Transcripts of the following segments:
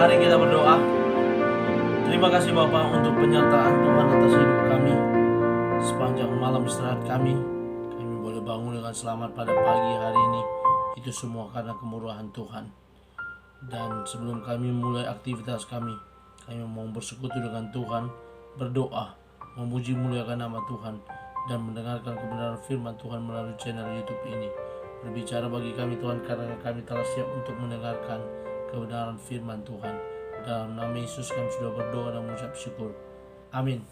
Mari kita berdoa. Terima kasih Bapa untuk penyertaan Tuhan atas hidup kami. Sepanjang malam istirahat kami boleh bangun dengan selamat pada pagi hari ini. Itu semua karena kemurahan Tuhan. Dan sebelum kami mulai aktivitas kami mau bersekutu dengan Tuhan, berdoa, memuji muliakan nama Tuhan, dan mendengarkan kebenaran firman Tuhan melalui channel YouTube ini. Berbicara bagi kami Tuhan, karena kami telah siap untuk mendengarkan kebenaran firman Tuhan. Dalam nama Yesus kami sudah berdoa dan mengucap syukur. Amin.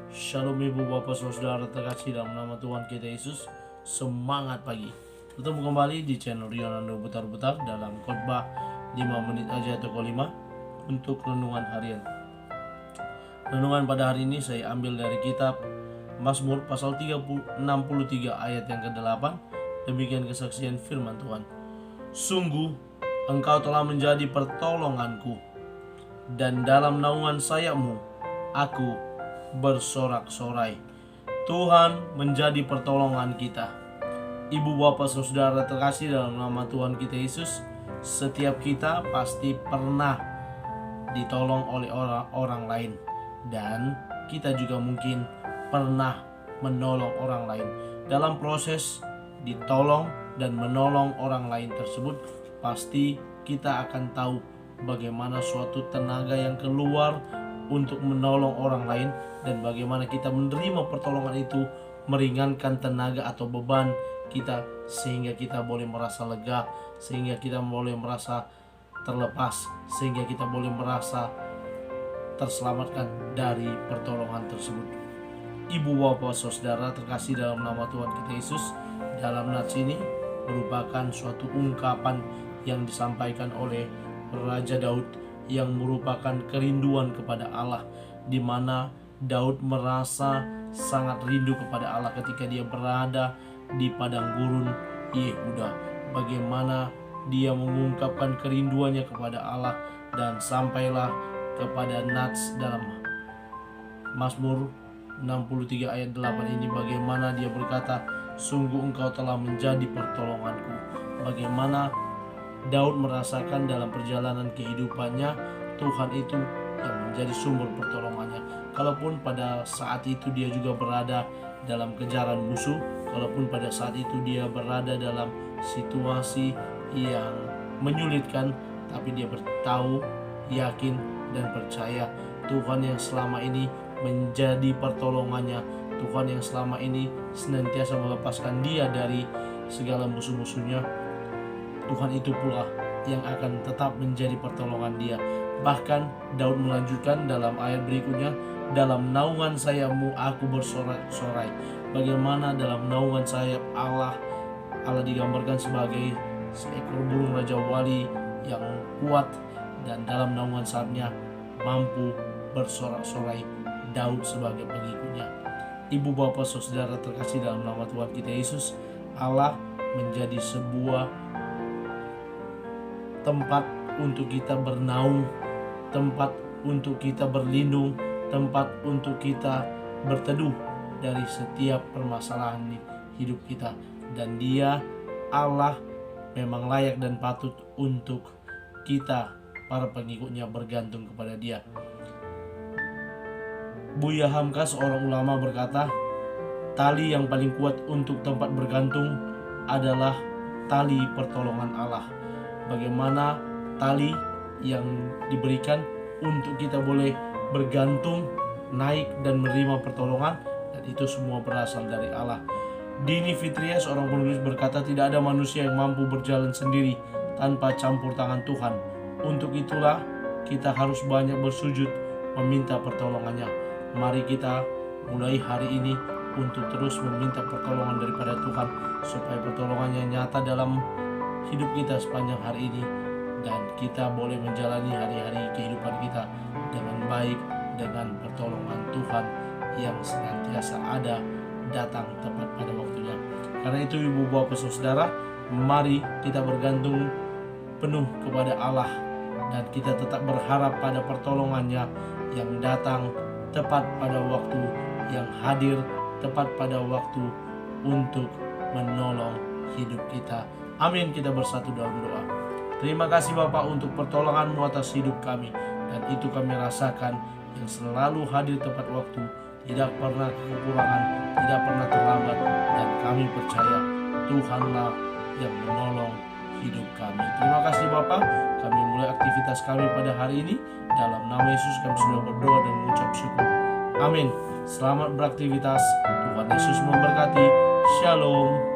Shalom ibu bapak saudara terkasih dalam nama Tuhan kita Yesus. Semangat pagi. Bertemu kembali di channel Rionando Butar-Butar dalam khotbah 5 menit aja atau 5 untuk renungan harian. Renungan pada hari ini saya ambil dari kitab Mazmur pasal 63 ayat yang ke-8. Demikian kesaksian firman Tuhan. Sungguh Engkau telah menjadi pertolonganku, dan dalam naungan sayap-Mu aku bersorak-sorai. Tuhan menjadi pertolongan kita. Ibu bapak saudara terkasih dalam nama Tuhan kita Yesus, setiap kita pasti pernah ditolong oleh orang lain, dan kita juga mungkin pernah menolong orang lain. Dalam proses ditolong dan menolong orang lain tersebut, pasti kita akan tahu bagaimana suatu tenaga yang keluar untuk menolong orang lain, dan bagaimana kita menerima pertolongan itu meringankan tenaga atau beban kita, sehingga kita boleh merasa lega, sehingga kita boleh merasa terlepas, sehingga kita boleh merasa terselamatkan dari pertolongan tersebut. Ibu bapak saudara terkasih dalam nama Tuhan kita Yesus, dalam nats ini merupakan suatu ungkapan yang disampaikan oleh Raja Daud yang merupakan kerinduan kepada Allah, di mana Daud merasa sangat rindu kepada Allah ketika dia berada di padang gurun Yehuda. Bagaimana dia mengungkapkan kerinduannya kepada Allah, dan sampailah kepada nats dalam Mazmur 63 ayat 8 ini, bagaimana dia berkata, sungguh Engkau telah menjadi pertolonganku. Bagaimana Daud merasakan dalam perjalanan kehidupannya, Tuhan itu yang menjadi sumber pertolongannya. Kalaupun pada saat itu dia juga berada dalam kejaran musuh, kalaupun pada saat itu dia berada dalam situasi yang menyulitkan, tapi dia bertahu, yakin, dan percaya Tuhan yang selama ini menjadi pertolongannya, Tuhan yang selama ini senantiasa melepaskan dia dari segala musuh-musuhnya. Tuhan itu pula yang akan tetap menjadi pertolongan dia. Bahkan Daud melanjutkan dalam ayat berikutnya, dalam naungan sayap-Mu aku bersorak-sorai. Bagaimana dalam naungan sayap Allah digambarkan sebagai seekor burung Raja Wali yang kuat, dan dalam naungan sayapnya mampu bersorak-sorai Daud sebagai pengikutnya. Ibu bapak saudara terkasih dalam nama Tuhan kita Yesus, Allah menjadi sebuah tempat untuk kita bernaung, tempat untuk kita berlindung, tempat untuk kita berteduh dari setiap permasalahan hidup kita. Dan Dia, Allah, memang layak dan patut untuk kita, para pengikutnya, bergantung kepada Dia. Buya Hamka, seorang ulama, berkata, tali yang paling kuat untuk tempat bergantung adalah tali pertolongan Allah. Bagaimana tali yang diberikan untuk kita boleh bergantung, naik, dan menerima pertolongan, dan itu semua berasal dari Allah. Dini Fitria, seorang penulis, berkata, tidak ada manusia yang mampu berjalan sendiri tanpa campur tangan Tuhan. Untuk itulah kita harus banyak bersujud meminta pertolongannya. Mari kita mulai hari ini untuk terus meminta pertolongan daripada Tuhan, supaya pertolongannya nyata dalam hidup kita sepanjang hari ini, dan kita boleh menjalani hari-hari kehidupan kita dengan baik, dengan pertolongan Tuhan yang senantiasa ada, datang tepat pada waktunya. Karena itu ibu bapak saudara, mari kita bergantung penuh kepada Allah, dan kita tetap berharap pada pertolongannya yang datang tepat pada waktu, yang hadir tepat pada waktu untuk menolong hidup kita. Amin. Kita bersatu dalam doa. Terima kasih Bapa untuk pertolongan-Mu atas hidup kami. Dan itu kami rasakan, yang selalu hadir tepat waktu, tidak pernah kekurangan, tidak pernah terlambat. Dan kami percaya Tuhanlah yang menolong hidup kami. Terima kasih Bapa. Kami mulai aktivitas kami pada hari ini. Dalam nama Yesus kami sudah berdoa dan mengucap syukur. Amin. Selamat beraktivitas. Tuhan Yesus memberkati. Shalom.